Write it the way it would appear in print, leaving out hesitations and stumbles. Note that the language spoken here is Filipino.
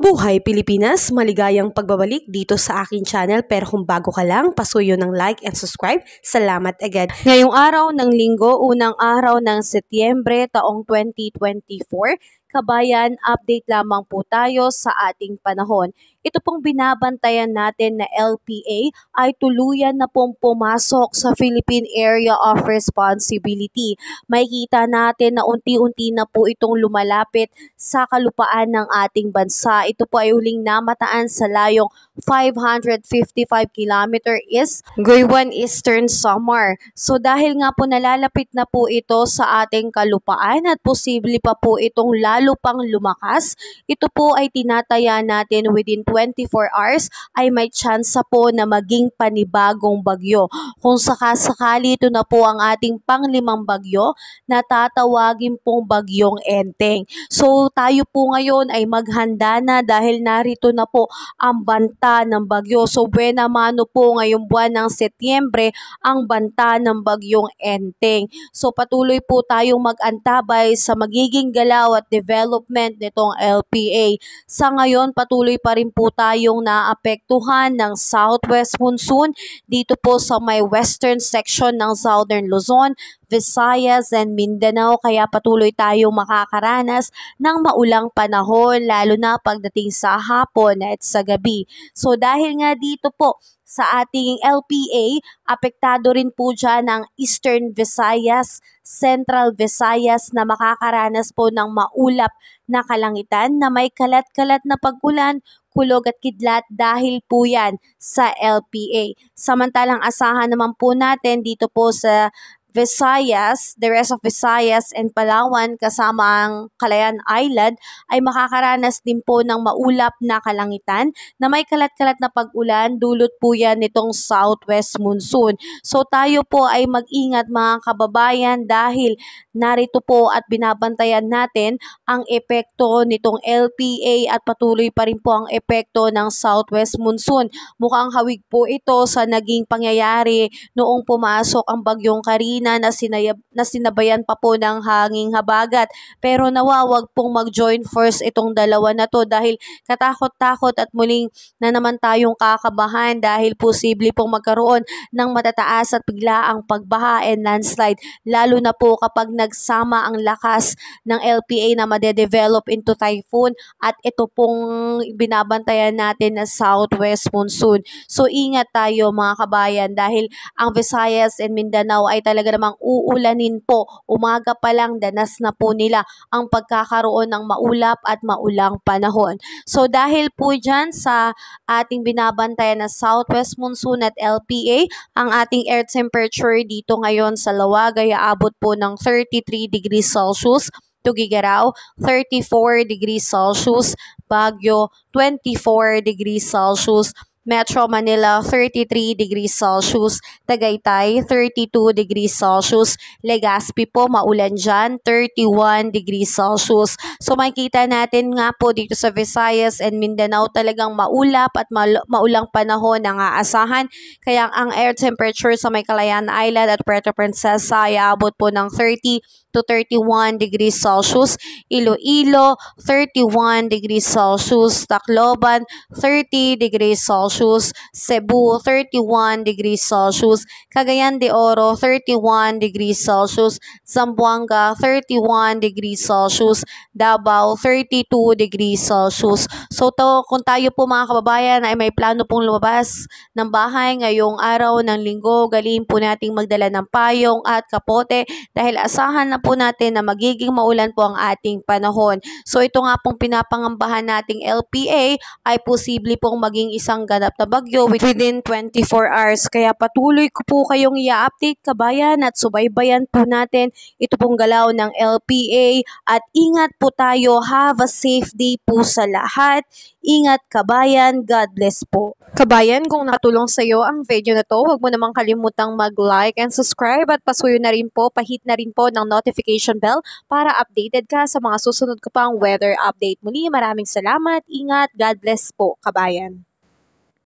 Mabuhay Pilipinas! Maligayang pagbabalik dito sa aking channel, pero kung bago ka lang, pasuyo ng like and subscribe. Salamat agad. Ngayong araw ng Linggo, unang araw ng Setyembre taong 2024, kabayan, update lamang po tayo sa ating panahon. Ito pong binabantayan natin na LPA ay tuluyan na pong pumasok sa Philippine Area of Responsibility. Makikita natin na unti-unti na po itong lumalapit sa kalupaan ng ating bansa. Ito po ay huling namataan sa layong 555 km east, Guiwan Eastern Samar. So dahil nga po nalalapit na po ito sa ating kalupaan at posible pa po itong lalo pang lumakas, ito po ay tinataya natin within 24 hours ay may tsansa po na maging panibagong bagyo. Kung sakasakali ito na po ang ating panglimang bagyo na tatawagin pong bagyong Enteng. So tayo po ngayon ay maghanda na dahil narito na po ang banta ng bagyo. So buena mano po ngayong buwan ng Setyembre ang banta ng bagyong Enteng. So patuloy po tayong mag-antabay sa magiging galaw at development nitong LPA. Sa ngayon patuloy pa rin po tayong naapektuhan ng southwest monsoon dito po sa may western section ng Southern Luzon, Visayas and Mindanao, kaya patuloy tayong makakaranas ng maulang panahon lalo na pagdating sa hapon at sa gabi. So dahil nga dito po sa ating LPA, apektado rin po dyan ang Eastern Visayas, Central Visayas na makakaranas po ng maulap na kalangitan na may kalat-kalat na pag-ulan, kulog at kidlat dahil po yan sa LPA. Samantalang asahan naman po natin dito po sa Visayas, the rest of Visayas and Palawan kasama ang Calayan Island ay makakaranas din po ng maulap na kalangitan na may kalat-kalat na pag-ulan, dulot po yan nitong southwest monsoon. So tayo po ay mag-ingat mga kababayan dahil narito po at binabantayan natin ang epekto nitong LPA at patuloy pa rin po ang epekto ng southwest monsoon. Mukhang hawig po ito sa naging pangyayari noong pumasok ang bagyong Karina na sinabayan pa po ng hanging habagat. Pero nawawag pong mag-join force itong dalawa na to dahil katakot-takot at muling na naman tayong kakabahan dahil posible pong magkaroon ng matataas at biglaang pagbaha and landslide, lalo na po kapag nagsama ang lakas ng LPA na madedevelop into typhoon at ito pong binabantayan natin na southwest monsoon. So ingat tayo mga kabayan dahil ang Visayas and Mindanao ay talaga namang uulanin po. Umaga pa lang danas na po nila ang pagkakaroon ng maulap at maulang panahon. So dahil po dyan sa ating binabantayan na southwest monsoon at LPA, ang ating air temperature dito ngayon sa Lawag ay aabot po ng 33 degrees Celsius, Tuguegarao 34 degrees Celsius, Baguio 24 degrees Celsius, Metro Manila 33 degrees Celsius, Tagaytay 32 degrees Celsius, Legazpi po maulan dyan 31 degrees Celsius. So makikita natin nga po dito sa Visayas and Mindanao talagang maulap at maulang panahon ang aasahan. Kaya ang air temperature sa may Calayan Island at Puerto Princesa ay aabot po ng 30 to 31 degrees Celsius, Iloilo 31 degrees Celsius, Tacloban 30 degrees Celsius, Cebu 31 degrees Celsius, Cagayan de Oro 31 degrees Celsius, Zamboanga 31 degrees Celsius, Davao 32 degrees Celsius. So kung tayo po mga kababayan ay may plano pong lumabas ng bahay ngayong araw ng Linggo, galing po nating magdala ng payong at kapote dahil asahan na po natin na magiging maulan po ang ating panahon. So ito nga pong pinapangambahan nating LPA ay posible pong maging isang ganap na bagyo within 24 hours. Kaya patuloy ko po kayong i-update kabayan at subaybayan po natin ito pong galaw ng LPA at ingat po tayo. Have a safe day po sa lahat. Ingat kabayan. God bless po. Kabayan, kung nakatulong sa iyo ang video na to, huwag mo namang kalimutang mag-like and subscribe at pasuyo na rin po, pahit na rin po ng notification bell para updated ka sa mga susunod ko pang weather update. Muli, maraming salamat, ingat, God bless po, kabayan.